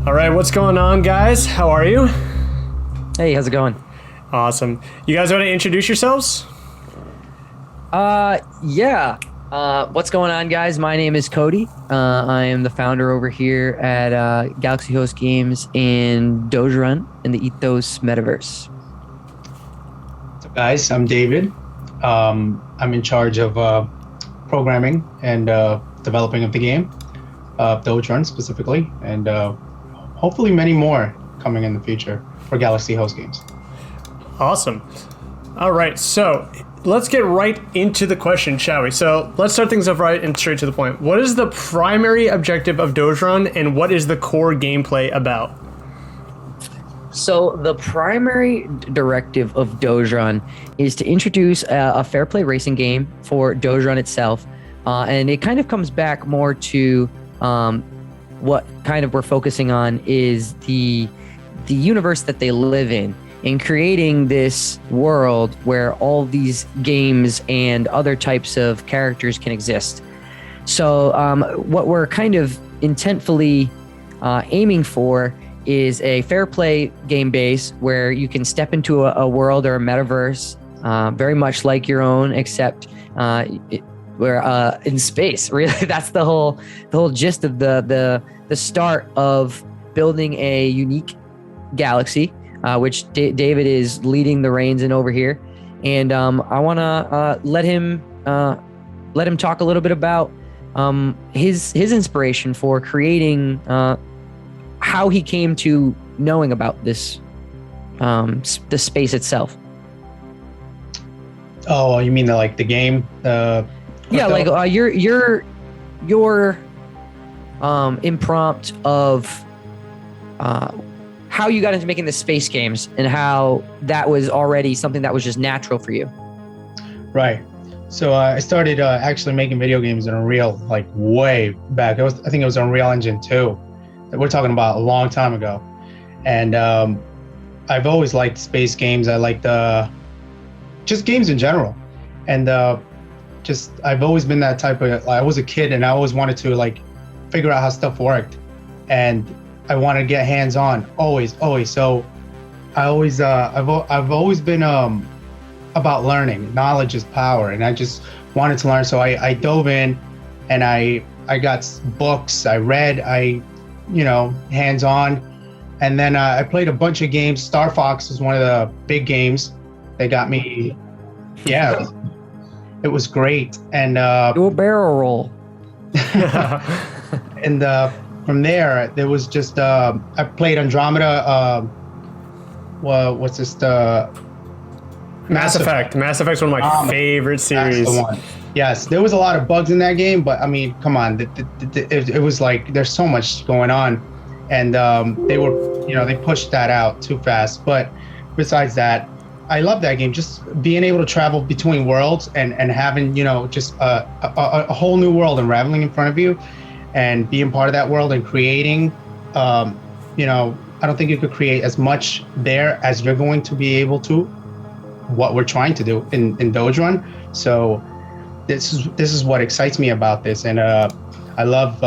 All right, what's going on, guys? How are you? Hey, how's it going? Awesome. You guys want to introduce yourselves? Yeah. What's going on, guys? My name is Cody. I am the founder over here at Galaxy Host Games and DogeRun in the Ethos Metaverse. So guys, I'm David. I'm in charge of programming and developing of the game, DogeRun specifically, and hopefully many more coming in the future for Galaxy Host Games. Awesome. All right, so let's get right into the question, shall we? So let's start things off right and straight to the point. What is the primary objective of DogeRun, and what is the core gameplay about? So the primary directive of DogeRun is to introduce a fair play racing game for DogeRun itself, and it kind of comes back more to what kind of we're focusing on is the universe that they live in creating this world where all these games and other types of characters can exist. So what we're kind of intentfully aiming for is a fair play game base where you can step into a world or a metaverse very much like your own, except we're in space. Really, that's the whole gist of the start of building a unique galaxy, which David is leading the reins in over here. And I want to let him talk a little bit about his inspiration for creating how he came to knowing about this the space itself. Oh, you mean the game? Yeah, like your impromptu of how you got into making the space games and how that was already something that was just natural for you. Right. So I started actually making video games in Unreal way back. I think it was Unreal Engine 2. We're talking about a long time ago. And I've always liked space games. I liked just games in general. And I've always been that type of, I was a kid and I always wanted to figure out how stuff worked. And I wanted to get hands-on, always. So I always, I've always been about learning. Knowledge is power, and I just wanted to learn. So I dove in, and I got books. I read. Hands-on, and then I played a bunch of games. Star Fox was one of the big games that got me. Yeah, it was great, and do a barrel roll. And from there was just I played Andromeda. What's this? Mass Effect. Mass Effect's one of my favorite series. That's the one. Yes, there was a lot of bugs in that game, but I mean, come on, it was there's so much going on, and they pushed that out too fast. But besides that, I love that game. Just being able to travel between worlds and having just a whole new world unraveling in front of you, and being part of that world and creating. I don't think you could create as much there as you're going to be able to. What we're trying to do in DogeRun. So this is what excites me about this, and I love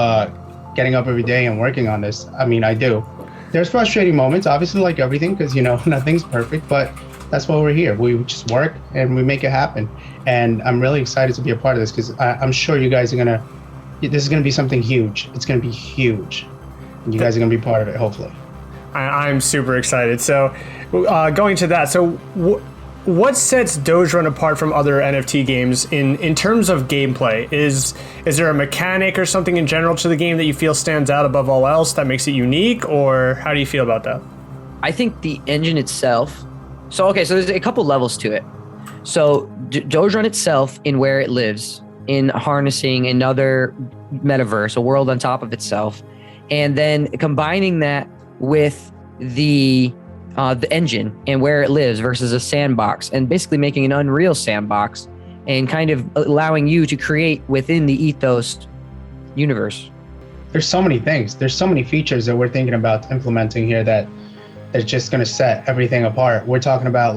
getting up every day and working on this. I mean, I do. There's frustrating moments, obviously, like everything, because nothing's perfect, but that's why we're here. We just work and we make it happen. And I'm really excited to be a part of this, because I'm sure you guys are this is gonna be something huge. It's gonna be huge, and you guys are gonna be part of it, hopefully. I'm super excited. So going to that, so what sets DogeRun apart from other NFT games in terms of gameplay? Is there a mechanic or something in general to the game that you feel stands out above all else that makes it unique, or how do you feel about that? I think the engine itself. So there's a couple levels to it. So DogeRun itself, in where it lives, in harnessing another metaverse, a world on top of itself, and then combining that with the engine and where it lives versus a sandbox, and basically making an Unreal sandbox and kind of allowing you to create within the Ethos universe. There's so many things. There's so many features that we're thinking about implementing here that is just going to set everything apart. We're talking about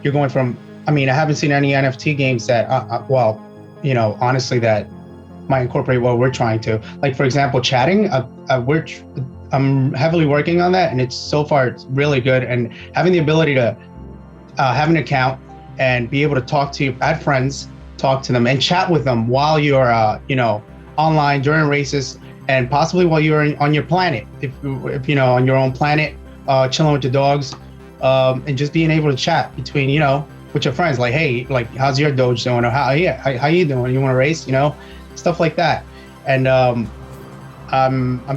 you're going from, I haven't seen any NFT games that, honestly, that might incorporate what we're trying to. Like, for example, chatting, I'm heavily working on that, and it's so far it's really good. And having the ability to have an account and be able to add friends, talk to them, and chat with them while you're online during races, and possibly while you're on your planet, if on your own planet, chilling with your dogs, and just being able to chat between with your friends, like, hey, like, how's your Doge doing, or how you doing? You want to race? Stuff like that. And I'm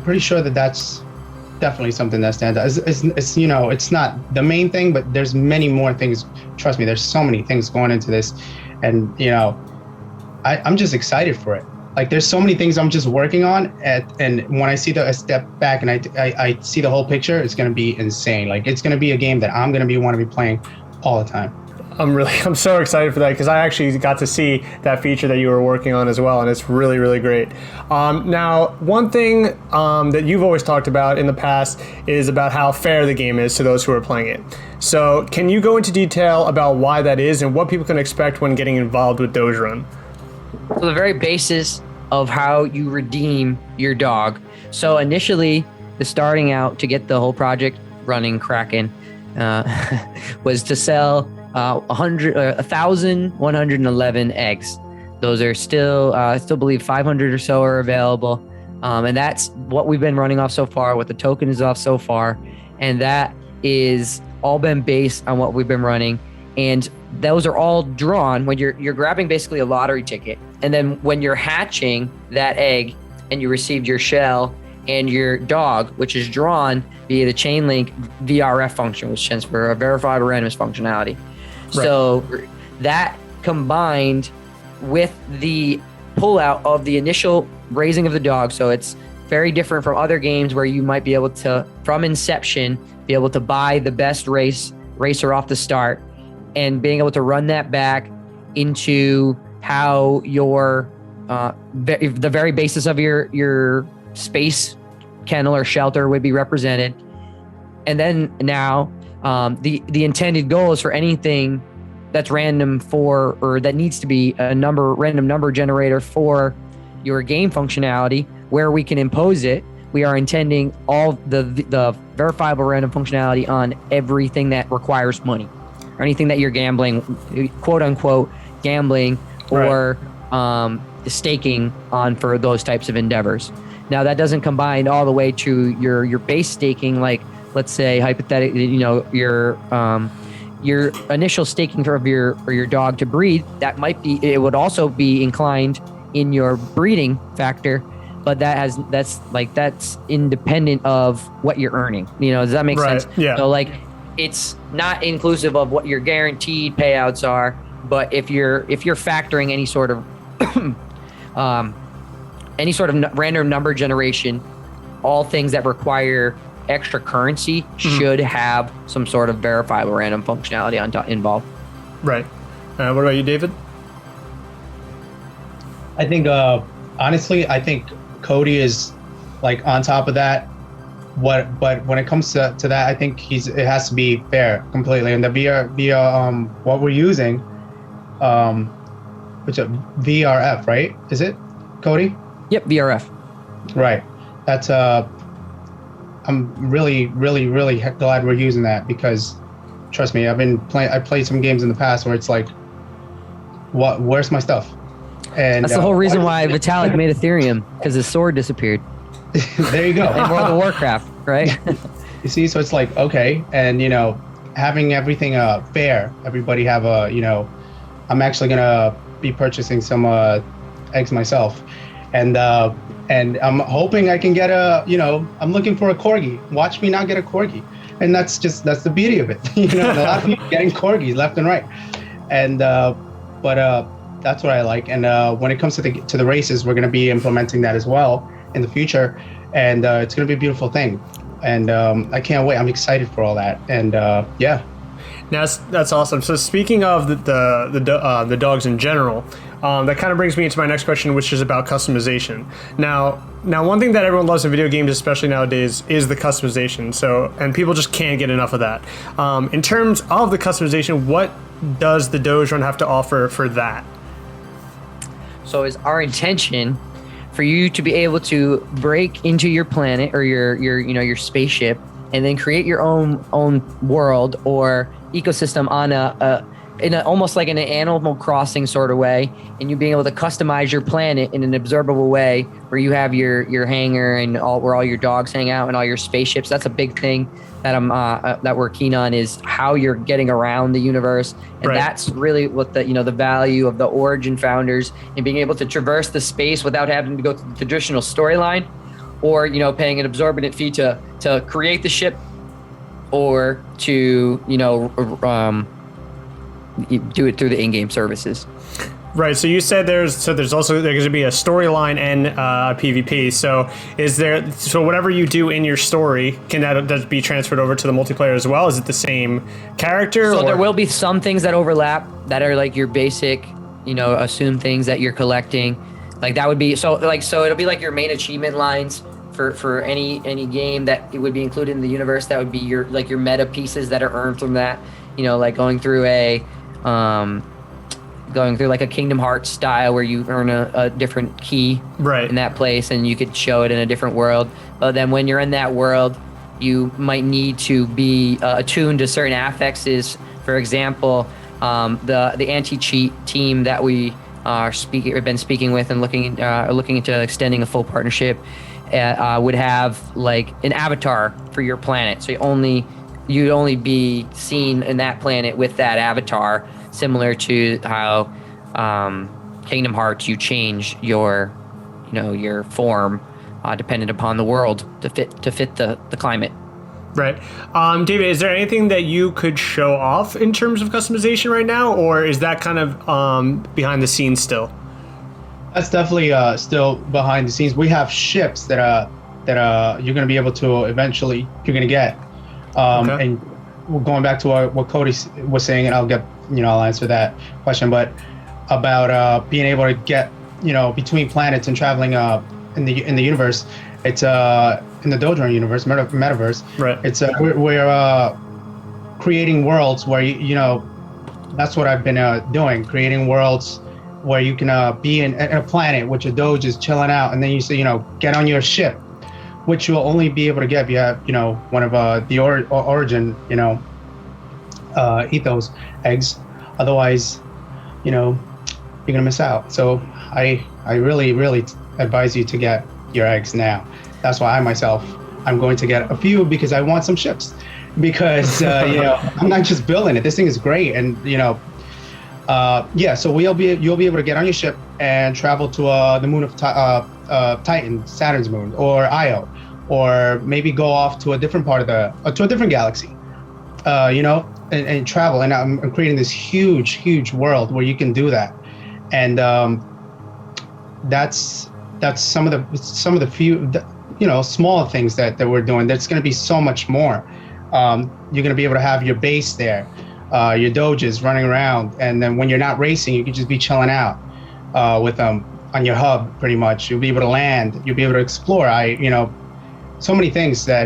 pretty sure that that's definitely something that stands out. It's not the main thing, but there's many more things. Trust me, there's so many things going into this, and I'm just excited for it. Like, there's so many things I'm just working on, and when I see a step back and I see the whole picture, it's gonna be insane. Like, it's gonna be a game that I'm gonna want to be playing all the time. I'm so excited for that, because I actually got to see that feature that you were working on as well, and it's really, really great. Now, one thing that you've always talked about in the past is about how fair the game is to those who are playing it. So can you go into detail about why that is and what people can expect when getting involved with DogeRun? So the very basis of how you redeem your dog. So initially, the starting out to get the whole project running, cracking, was to sell 1,111 eggs. Those are still, I still believe 500 or so are available. And that's what we've been running off so far, what the token is off so far. And that is all been based on what we've been running. And those are all drawn when you're grabbing basically a lottery ticket. And then when you're hatching that egg and you received your shell and your dog, which is drawn via the chain link VRF function, which stands for a verifiable randomness functionality. Right. So that combined with the pullout of the initial raising of the dog. So it's very different from other games where you might be able to, from inception, be able to buy the best racer off the start, and being able to run that back into how your the very basis of your space kennel or shelter would be represented. And then now the intended goal is for anything that's random or that needs to be a random number generator for your game functionality, where we can impose it. We are intending all the verifiable random functionality on everything that requires money, or anything that you're gambling, quote unquote gambling, or staking on for those types of endeavors. Now, that doesn't combine all the way to your base staking, like, let's say hypothetically, your initial staking for your dog to breed. It would also be inclined in your breeding factor, but that's independent of what you're earning. Does that make sense? Yeah. So it's not inclusive of what your guaranteed payouts are, but if you're factoring any sort of random number generation, all things that require extra currency should have some sort of verifiable random functionality involved. Right. What about you, David? I think, honestly, Cody is on top of that. But when it comes to that, I think it has to be fair completely. And the what we're using, which is VRF, right? Is it, Cody? Yep, VRF. Right. That's I'm really, really, really glad we're using that, because trust me, I played some games in the past where it's like, where's my stuff? And that's the whole reason why Vitalik made Ethereum, because his sword disappeared. There you go. In World of Warcraft, right? You see, so it's like, okay, and having everything fair, everybody have I'm actually gonna be purchasing some eggs myself, and I'm hoping I can get I'm looking for a corgi. Watch me not get a corgi, and that's the beauty of it. A lot of people getting corgis left and right, and but that's what I like. And when it comes to the races, we're gonna be implementing that as well in the future, and it's gonna be a beautiful thing, and I can't wait. I'm excited for all that, and yeah. Now, that's awesome. So speaking of the dogs in general, that kind of brings me into my next question, which is about customization. Now, one thing that everyone loves in video games, especially nowadays, is the customization. And people just can't get enough of that. In terms of the customization, what does the DogeRun have to offer for that? So is our intention for you to be able to break into your planet or your spaceship and then create your own world or ecosystem on almost like in an Animal Crossing sort of way, and you being able to customize your planet in an observable way where you have your hangar and where all your dogs hang out and all your spaceships. That's a big thing that we're keen on, is how you're getting around the universe, and Right. that's really what the value of the Origin founders in being able to traverse the space without having to go through the traditional storyline, or paying an exorbitant fee to create the ship, or to do it through the in-game services. Right. So you said there's also going to be a storyline and PvP. So whatever you do in your story, can that be transferred over to the multiplayer as well? Is it the same character? So there will be some things that overlap that are like your basic, assumed things that you're collecting. Like that would be so it'll be like your main achievement lines for any game that it would be included in the universe. That would be your meta pieces that are earned from that. Like going through like a Kingdom Hearts style where you earn a different key in that place and you could show it in a different world. But then when you're in that world, you might need to be attuned to certain affixes. For example, the anti-cheat team that we have been speaking with and looking into extending a full partnership would have like an avatar for your planet. So you'd only be seen in that planet with that avatar, similar to how Kingdom Hearts, you change your form dependent upon the world to fit the climate. Right. David, is there anything that you could show off in terms of customization right now, or is that kind of behind the scenes still? That's definitely still behind the scenes. We have ships that you're going to be able to eventually get. Okay. And going back to what Cody was saying, and I'll answer that question, but about being able to get between planets and traveling in the universe. It's in the DogeRun universe, Metaverse. Right. It's we're creating worlds where that's what I've been doing, creating worlds where you can be in a planet which a Doge is chilling out, and then you say get on your ship, which you'll only be able to get if you have one of the Origin ethos eggs. Otherwise, you're gonna miss out. So I really advise you to get your eggs now. That's why I'm going to get a few, because I want some ships, because I'm not just building it. This thing is great, and so you'll be able to get on your ship and travel to the moon of Titan, Saturn's moon, or Io, or maybe go off to a different part of to a different galaxy, and travel. And I'm creating this huge world where you can do that, and that's some of the few small things that we're doing. There's going to be so much more. You're going to be able to have your base there, your doges running around, and then when you're not racing, you can just be chilling out with them on your hub. Pretty much, you'll be able to land. You'll be able to explore. So many things that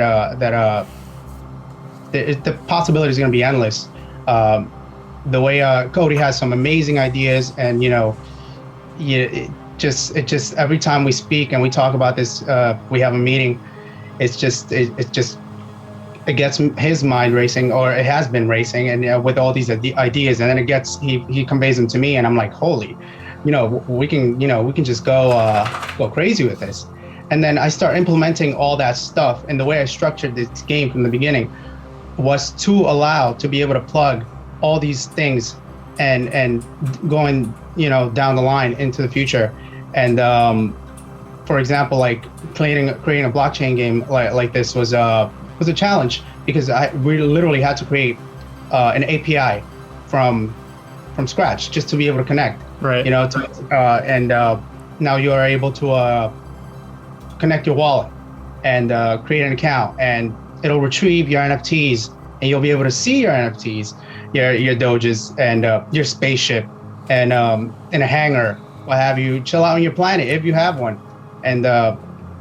the possibility is going to be endless. The way Cody has some amazing ideas, and it just every time we speak and we talk about this, we have a meeting. It gets his mind racing, or it has been racing, and with all these ideas, and then he conveys them to me, and I'm like, holy, we can just go crazy with this. And then I start implementing all that stuff. And the way I structured this game from the beginning was to allow to be able to plug all these things and going down the line into the future. And for example, like creating a blockchain game like this was a challenge, because we literally had to create an API from scratch just to be able to connect. Right. Now you are able to connect your wallet and create an account, and it'll retrieve your NFTs, and you'll be able to see your NFTs, your doges, and your spaceship, and in a hangar, what have you, chill out on your planet if you have one, and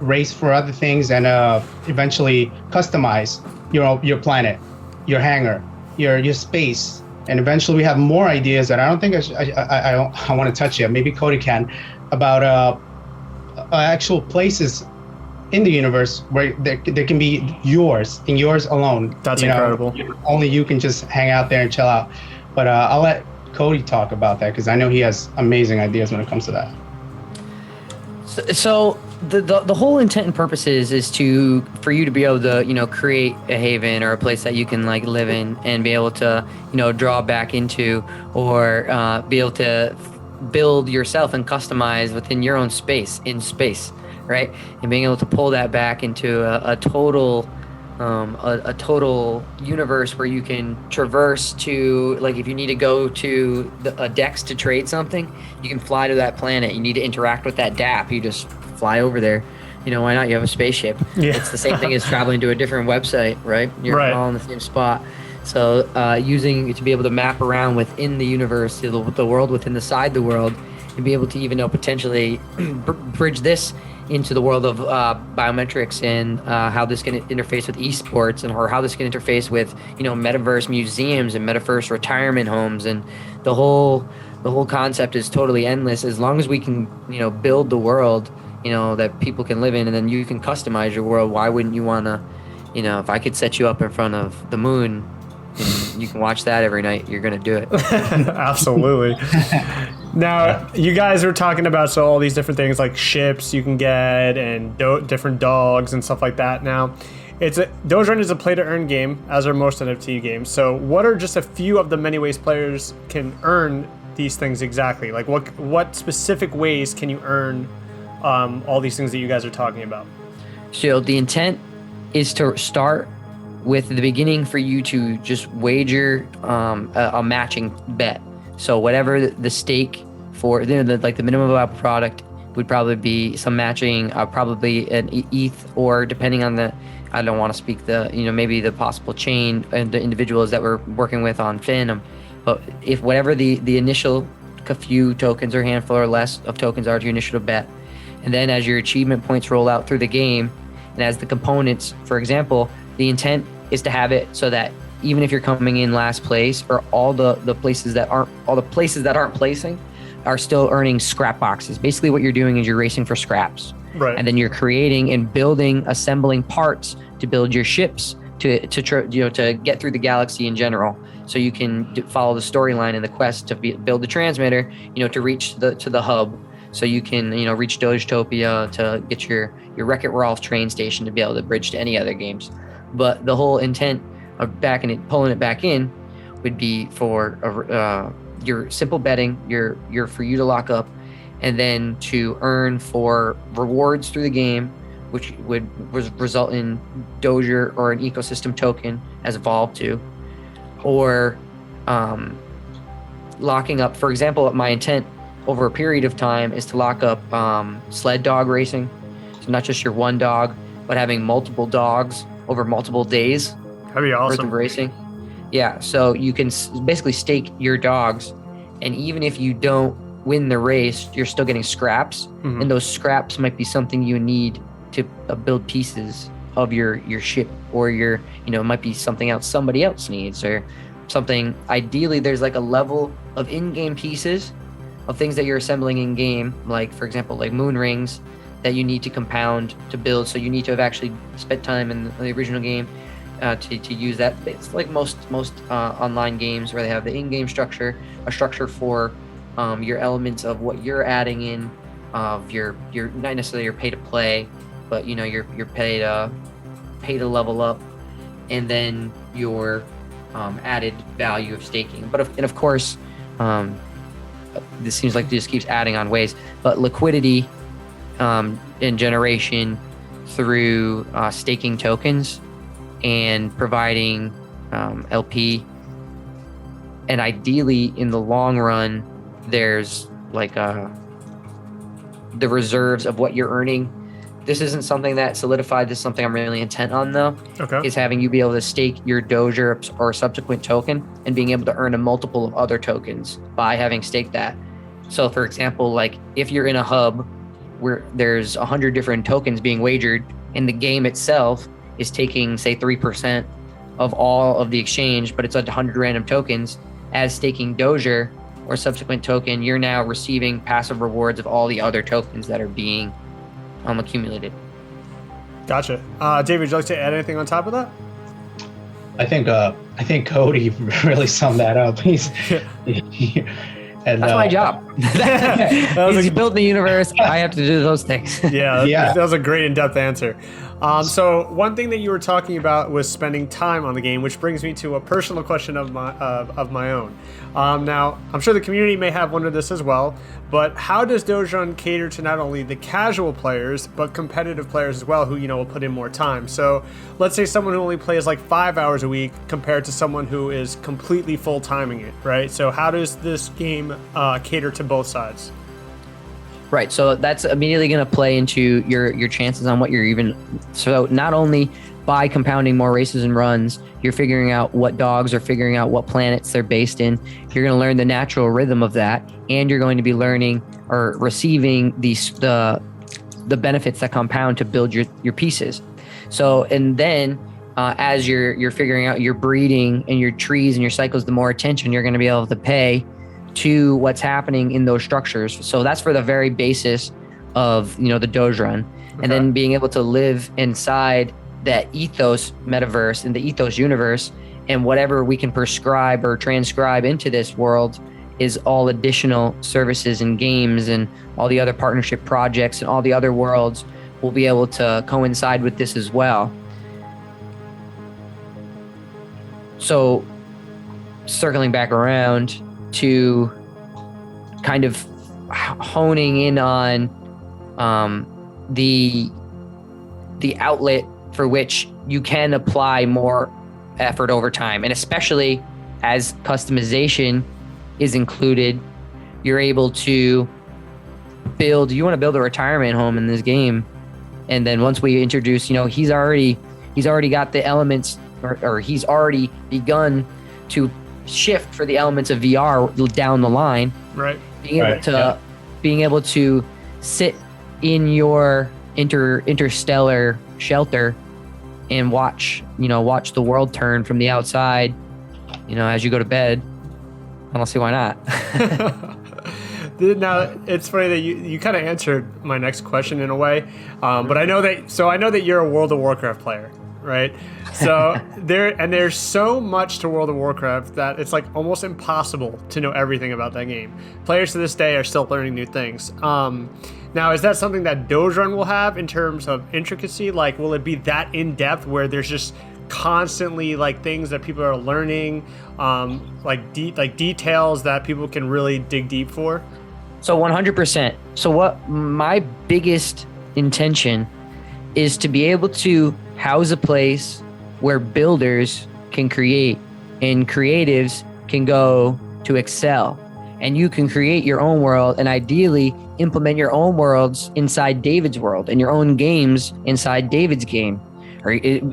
race for other things, and eventually customize your planet, your hangar, your space. And eventually we have more ideas that I don't think I want to touch yet. Maybe Cody can, about actual places in the universe where they can be yours and yours alone. That's incredible. Only you can just hang out there and chill out. But I'll let Cody talk about that because I know he has amazing ideas when it comes to that. So the whole intent and purpose is for you to be able to create a haven or a place that you can like live in and be able to draw back into, or be able to build yourself and customize within your own space in space, right? And being able to pull that back into a total universe where you can traverse to, like, if you need to go to a DEX to trade something, you can fly to that planet. You need to interact with that DApp, you just fly over there. Why not? You have a spaceship. Yeah. It's the same thing as traveling to a different website, right? You're right. all in the same spot. So using it to be able to map around within the universe, the world within the world, and be able to even potentially bridge this into the world of biometrics and how this can interface with esports, or how this can interface with metaverse museums and metaverse retirement homes, and the whole concept is totally endless as long as we can build the world that people can live in, and then you can customize your world. Why wouldn't you want to if I could set you up in front of the moon and you can watch that every night, you're gonna do it. Absolutely. Now, you guys were talking about all these different things like ships you can get and different dogs and stuff like that. Now, DogeRun is a play-to-earn game, as are most NFT games. So what are just a few of the many ways players can earn these things exactly? Like what specific ways can you earn all these things that you guys are talking about? So the intent is to start with the beginning for you to just wager a matching bet. So whatever the stake for the minimum viable product would probably be some matching, probably an ETH, or depending on I don't want to speak maybe the possible chain and the individuals that we're working with on Phantom, but if whatever the initial few tokens or handful or less of tokens are to your initial bet, and then as your achievement points roll out through the game, and as the components, for example, the intent is to have it so that even if you're coming in last place, or all the places that aren't placing are still earning scrap boxes. Basically what you're doing is you're racing for scraps. Right. And then you're creating and assembling parts to build your ships to get through the galaxy in general. So you can follow the storyline and the quest to build the transmitter, to reach to the hub. So you can, reach Dogetopia to get your Wreck-It Ralph train station to be able to bridge to any other games. But the whole intent of pulling it back in would be for your simple betting, your for you to lock up, and then to earn for rewards through the game, which would result in Doger or an ecosystem token as Evolve 2, or locking up. For example, my intent over a period of time is to lock up sled dog racing. So not just your one dog, but having multiple dogs over multiple days. That'd be awesome. Worth of racing. Yeah, so you can basically stake your dogs, and even if you don't win the race, you're still getting scraps, and those scraps might be something you need to build pieces of your ship, or it might be something else somebody else needs, or something. Ideally, there's like a level of in-game pieces of things that you're assembling in game, like for example, like moon rings that you need to compound to build. So you need to have actually spent time in the original game to use that. It's like most online games where they have the in-game structure, a structure for your elements of what you're adding in, of your not necessarily your pay to play, but your pay to level up, and then your added value of staking. But of course, this seems like it just keeps adding on ways, but liquidity and generation through staking tokens and providing LP, and ideally in the long run there's like the reserves of what you're earning. This isn't something that solidified. This is something I'm really intent on, though. Okay. Is having you be able to stake your Doge or subsequent token and being able to earn a multiple of other tokens by having staked that. So, for example, like if you're in a hub where there's 100 different tokens being wagered, and the game itself is taking, say, 3% of all of the exchange, but it's 100 random tokens, as staking Doge or subsequent token, you're now receiving passive rewards of all the other tokens that are being accumulated. Gotcha. David, would you like to add anything on top of that? I think Cody really summed that up. And, That's my job. He's built the universe. I have to do those things. That was a great in-depth answer. So one thing that you were talking about was spending time on the game, which brings me to a personal question of my own. Now, I'm sure the community may have wondered this as well, but how does DogeRun cater to not only the casual players, but competitive players as well who, will put in more time? So let's say someone who only plays like 5 hours a week compared to someone who is completely full-timing it, right? So how does this game cater to both sides? Right, so that's immediately going to play into your chances on what you're even. So not only by compounding more races and runs, you're figuring out what dogs are figuring out what planets they're based in. You're going to learn the natural rhythm of that, and you're going to be learning or receiving the benefits that compound to build your pieces. So, and then as you're figuring out your breeding and your trees and your cycles, the more attention you're going to be able to pay to what's happening in those structures. So that's for the very basis of the DogeRun, and then being able to live inside that ethos metaverse and the ethos universe, and whatever we can prescribe or transcribe into this world is all additional services and games and all the other partnership projects and all the other worlds will be able to coincide with this as well. So circling back around to kind of honing in on the outlet for which you can apply more effort over time, and especially as customization is included, you're able to build. You want to build a retirement home in this game, and then once we introduce, he's already got the elements, or he's already begun to shift for the elements of VR down the line. Right. Being able to sit in your interstellar shelter and watch the world turn from the outside, as you go to bed. I don't see why not. Now, it's funny that you kind of answered my next question in a way, but I know that you're a World of Warcraft player, right? So there's so much to World of Warcraft that it's like almost impossible to know everything about that game. Players to this day are still learning new things. Now, is that something that DogeRun will have in terms of intricacy? Like, will it be that in depth where there's just constantly like things that people are learning, like details that people can really dig deep for? So 100%. So what my biggest intention is to be able to house a place where builders can create and creatives can go to excel, and you can create your own world and ideally implement your own worlds inside David's world and your own games inside David's game.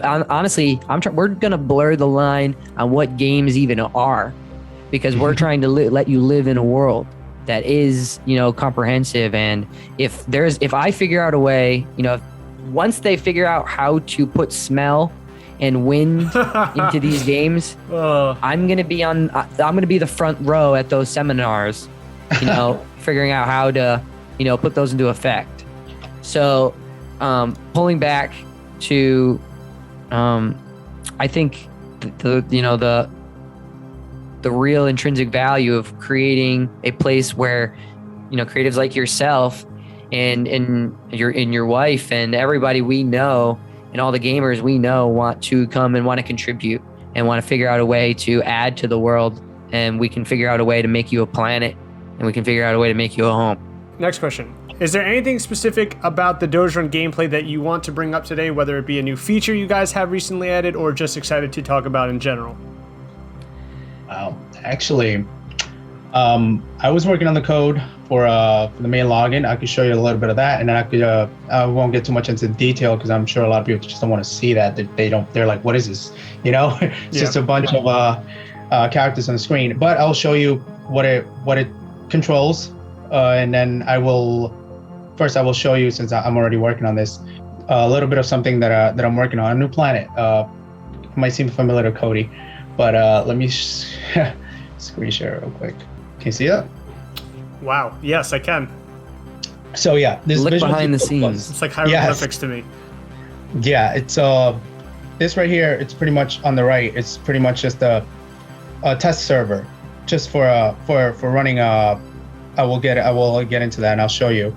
Honestly, we're going to blur the line on what games even are, because we're trying to let you live in a world that is, comprehensive. And if I figure out a way, once they figure out how to put smell and wind into these games, I'm going to be the front row at those seminars, figuring out how to, put those into effect. So, pulling back to, I think the real intrinsic value of creating a place where, creatives like yourself and your wife and everybody we know and all the gamers we know want to come and want to contribute and want to figure out a way to add to the world, and we can figure out a way to make you a planet, and we can figure out a way to make you a home. Next question. Is there anything specific about the DogeRun gameplay that you want to bring up today, whether it be a new feature you guys have recently added or just excited to talk about in general? Actually, I was working on the code for the main login. I could show you a little bit of that, and then I won't get too much into detail because I'm sure a lot of people just don't want to see that. They're like, what is this? It's just a bunch of characters on the screen. But I'll show you what it controls, and then I will show you, since I'm already working on this, a little bit of something that I'm working on, a new planet. It might seem familiar to Cody, but let me screen share real quick. Can you see that? Wow. Yes, I can. So yeah, this Look visual behind the tutorial was- scenes. It's like hieroglyphics to me. Yeah, it's this right here. It's pretty much on the right. It's pretty much just a test server, just for running. I will get into that and I'll show you.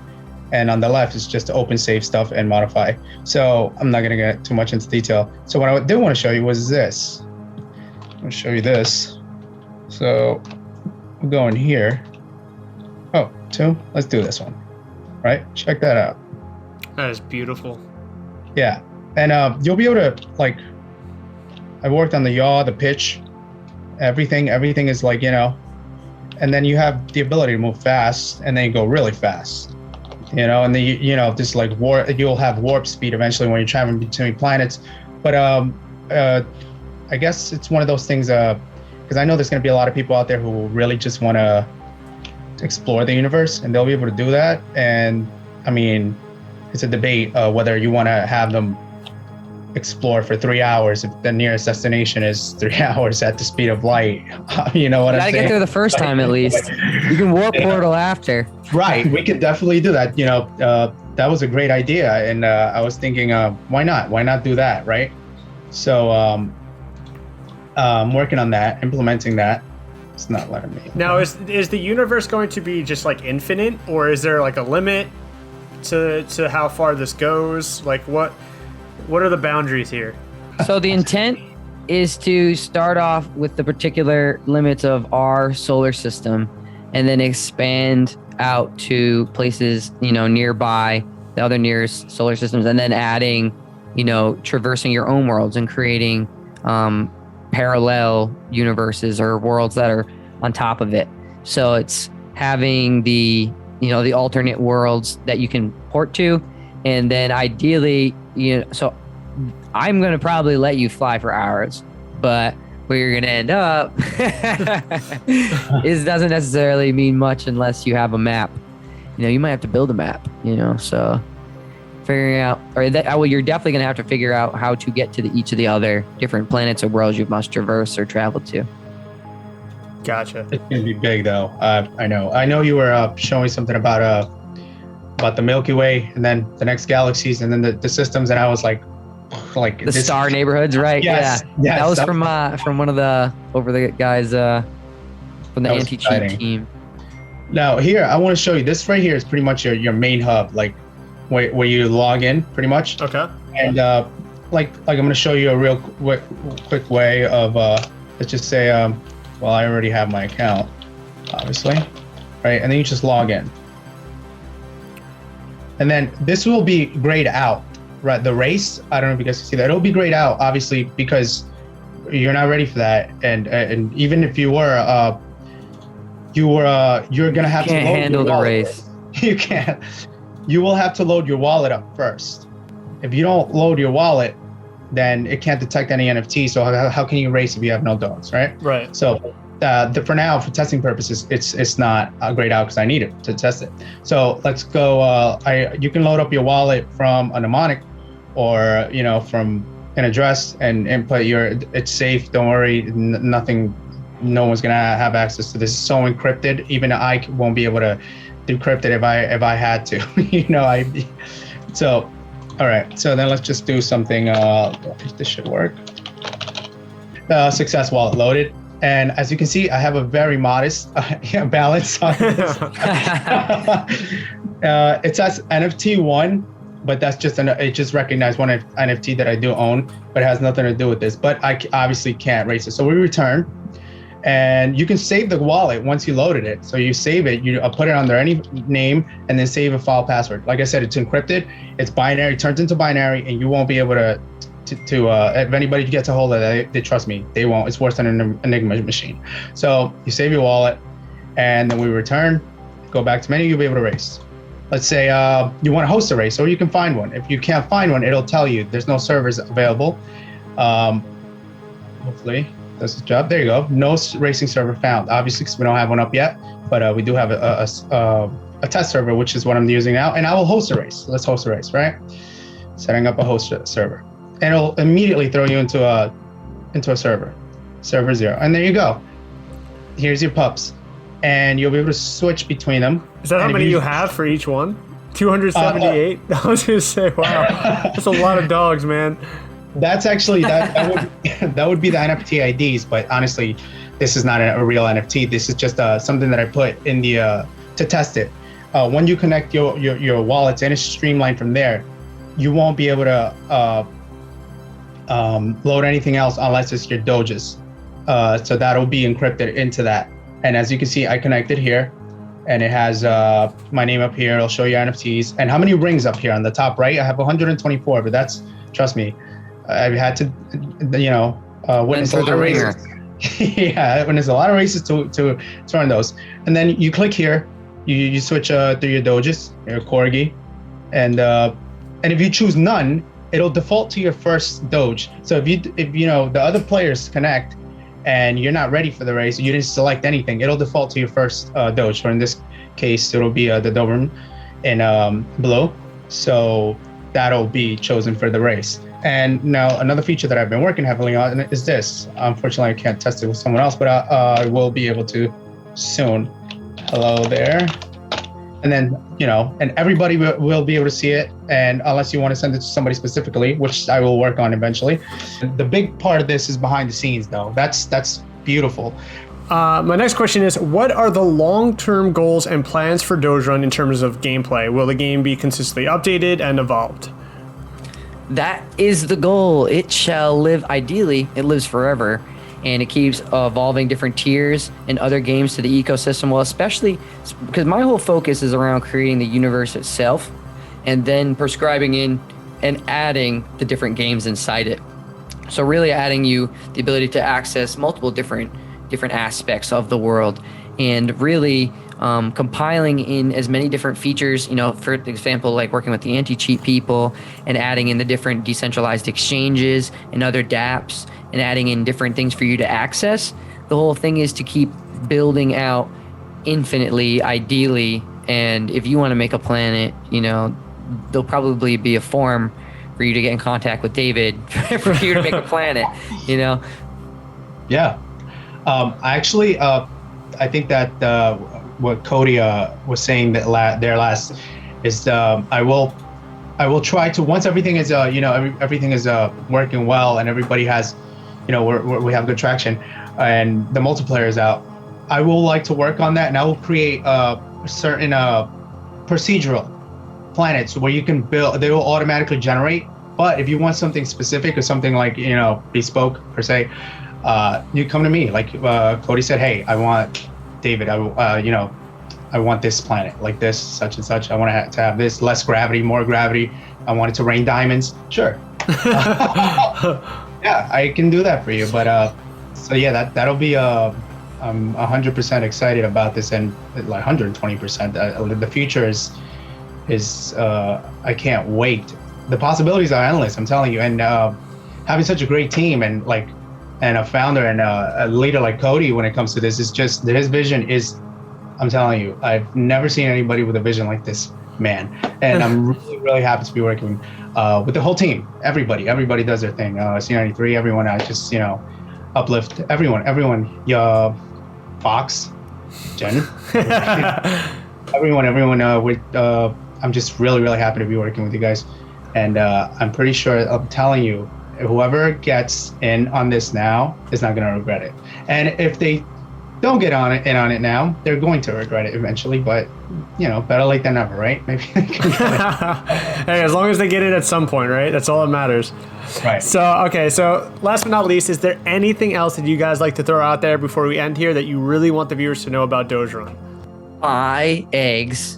And on the left is just open save stuff and modify. So I'm not gonna get too much into detail. So what I did want to show you was this. I'm gonna show you this. So we'll go in here. Oh, 2. Let's do this one. Right? Check that out. That is beautiful. Yeah, and you'll be able to, like, I worked on the yaw, the pitch, everything is like, and then you have the ability to move fast, and then you go really fast, and then just like you'll have warp speed eventually when you're traveling between planets. But I guess it's one of those things, because I know there's going to be a lot of people out there who really just want to explore the universe, and they'll be able to do that. And I mean, it's a debate whether you want to have them explore for 3 hours if the nearest destination is 3 hours at the speed of light. You know what I'm saying? Gotta get there the first time at least. You can warp portal after. Right, we could definitely do that. That was a great idea, and I was thinking, why not? Why not do that, right? So I'm working on that, implementing that. It's not letting me. Now, is the universe going to be just like infinite, or is there like a limit to how far this goes? Like what are the boundaries here? So the intent is to start off with the particular limits of our solar system and then expand out to places, nearby the other nearest solar systems, and then adding, traversing your own worlds and creating parallel universes or worlds that are on top of it. So it's having the alternate worlds that you can port to, and then ideally, so I'm going to probably let you fly for hours, but where you're going to end up doesn't necessarily mean much unless you have a map. You might have to build a map, so figuring out, you're definitely going to have to figure out how to get to each of the other different planets or worlds you must traverse or travel to. Gotcha. It's gonna be big though. I know you were showing something about the Milky Way, and then the next galaxies, and then the systems, and I was like the star neighborhoods, right? Yes, yeah. yes, that was from one of the guys from the anti-cheat team. Now here, I want to show you this right here is pretty much your main hub, like where you log in, pretty much. Okay. And like I'm gonna show you a real quick way of let's just say well, I already have my account, obviously, right? And then you just log in. And then this will be grayed out, right? The race, I don't know if you guys can see that. It'll be grayed out, obviously, because you're not ready for that. And even if you were, you're gonna have to load handle the race. You can't. You will have to load your wallet up first. If you don't load your wallet, then it can't detect any NFT. So how can you race if you have no dogs, right? Right. So for now, for testing purposes, it's not grayed out because I need it to test it. So let's go. You can load up your wallet from a mnemonic, or from an address, and input it's safe. Don't worry, nothing. No one's gonna have access to this. It's so encrypted. Even I won't be able to decrypt it if I had to. So. All right, so then let's just do something. If this should work. Success wallet loaded, and as you can see, I have a very modest balance on this. It says NFT 1, but that's just it just recognized one NFT that I do own, but it has nothing to do with this. But I obviously can't raise it, so we return. And you can save the wallet once you loaded it. So you save it, you put it under any name, and then save a file password. Like I said, it's encrypted, it's binary, turns into binary, and you won't be able to if anybody gets a hold of that, they trust me, they won't. It's worse than an Enigma machine. So you save your wallet, and then we return, go back to menu, you'll be able to race. Let's say you want to host a race, or you can find one. If you can't find one, it'll tell you there's no servers available. Hopefully. That's the job. There you go. No racing server found. Obviously, because we don't have one up yet, but we do have a test server, which is what I'm using now. And I will host a race. Let's host a race, right? Setting up a host server, and it'll immediately throw you into a server 0. And there you go. Here's your pups, and you'll be able to switch between them. Is that how many you have for each one? 278. I was gonna say, wow, that's a lot of dogs, man. That's actually that would be the NFT IDs, but honestly, this is not a real NFT. This is just something that I put in the to test it. When you connect your wallets and it's streamlined from there, you won't be able to load anything else unless it's your Doges. So that'll be encrypted into that. And as you can see, I connected here, and it has my name up here. It'll show you NFTs and how many rings up here on the top right. I have 124, but that's, trust me, I've had to, witness a lot of races. Yeah, when there's a lot of races to run those. And then you click here, you switch through your Doges, your Corgi, and if you choose none, it'll default to your first Doge. So if the other players connect and you're not ready for the race, you didn't select anything, it'll default to your first Doge. So in this case, it'll be the DogeRun in blue. So that'll be chosen for the race. And now another feature that I've been working heavily on is this. Unfortunately, I can't test it with someone else, but I will be able to soon. Hello there. And then, and everybody will be able to see it. And unless you want to send it to somebody specifically, which I will work on eventually. The big part of this is behind the scenes, though. That's beautiful. My next question is, what are the long-term goals and plans for DogeRun in terms of gameplay? Will the game be consistently updated and evolved? That is the goal. It shall live, ideally, it lives forever. And it keeps evolving different tiers and other games to the ecosystem. Well, especially because my whole focus is around creating the universe itself and then prescribing in and adding the different games inside it. So really adding you the ability to access multiple different aspects of the world, and really compiling in as many different features, for example, like working with the anti-cheat people and adding in the different decentralized exchanges and other dApps and adding in different things for you to access. The whole thing is to keep building out infinitely, ideally. And if you want to make a planet, there'll probably be a forum for you to get in contact with David for you to make a planet, Yeah. I think that what Cody was saying that there last is I will try to, once everything is everything is working well and everybody has we have good traction and the multiplayer is out, I will like to work on that, and I will create certain procedural planets where you can build. They will automatically generate, but if you want something specific or something like bespoke per se, you come to me. Like Cody said, hey, I want David. I want this planet like this, such and such. I want to have this, less gravity, more gravity. I want it to rain diamonds. Sure. Yeah, I can do that for you. But so yeah, that'll be I'm 100% excited about this, and like 120%. The future is I can't wait. The possibilities are endless, I'm telling you. And having such a great team and a founder and a leader like Cody, when it comes to this, is just his vision is, I'm telling you, I've never seen anybody with a vision like this man. And I'm really, really happy to be working with the whole team. Everybody does their thing. C93, everyone. I just uplift everyone. Fox, Jen, everyone. I'm just really, really happy to be working with you guys. And I'm pretty sure, I'm telling you, whoever gets in on this now is not going to regret it. And if they don't get in on it now, they're going to regret it eventually. But better late than never, right? Maybe they can get it. Hey, as long as they get it at some point, right? That's all that matters. Right. So last but not least, is there anything else that you guys like to throw out there before we end here that you really want the viewers to know about DogeRun? Buy eggs.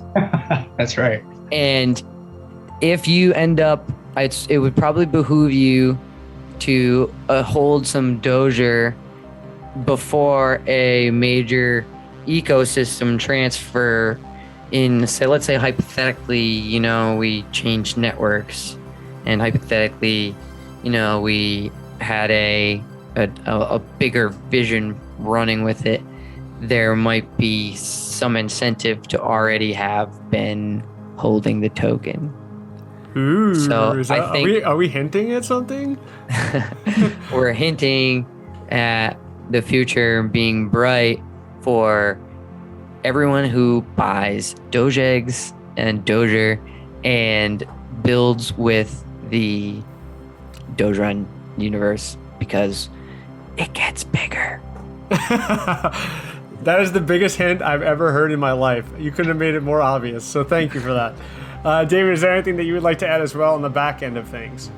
That's right. And if you end up, it would probably behoove you to hold some Doger before a major ecosystem transfer in, say, let's say hypothetically, we changed networks, and hypothetically, we had a bigger vision running with it. There might be some incentive to already have been holding the token. Ooh, so I think, are we hinting at something? We're hinting at the future being bright for everyone who buys Doge eggs and Doger and builds with the DogeRun universe because it gets bigger. That is the biggest hint I've ever heard in my life. You couldn't have made it more obvious, so thank you for that. David, is there anything that you would like to add as well on the back end of things?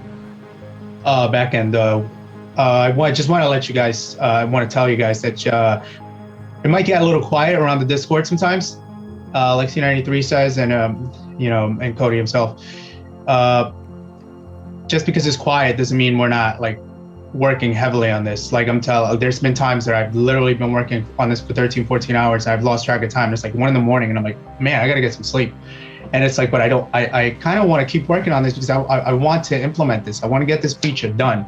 Back end, just want to let you guys, I want to tell you guys that it might get a little quiet around the Discord sometimes, like C93 says, and and Cody himself. Just because it's quiet doesn't mean we're not like working heavily on this. Like there's been times that I've literally been working on this for 13, 14 hours. I've lost track of time. It's like 1 a.m. and I'm like, man, I gotta get some sleep. And it's like, but I kind of want to keep working on this because I want to implement this. I want to get this feature done.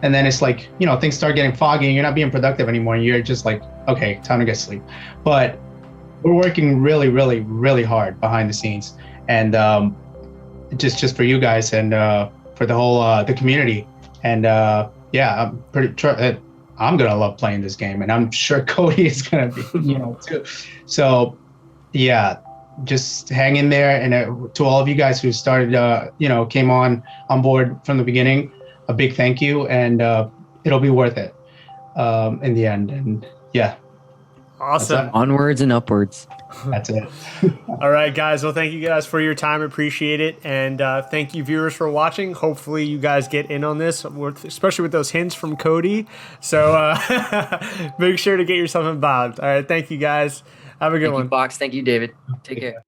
And then it's like, things start getting foggy and you're not being productive anymore. And you're just like, okay, time to get sleep. But we're working really, really, really hard behind the scenes. And just for you guys and for the whole, the community. And yeah, I'm going to love playing this game. And I'm sure Cody is going to be, too. So yeah, just hang in there. And to all of you guys who started, came on board from the beginning, a big thank you, and it'll be worth it in the end. And yeah. Awesome. Onwards and upwards. That's it. All right, guys. Well, thank you guys for your time. Appreciate it. And thank you, viewers, for watching. Hopefully you guys get in on this, especially with those hints from Cody. So make sure to get yourself involved. All right. Thank you, guys. Have a good one. Thank you, Fox. Thank you, David. Take care.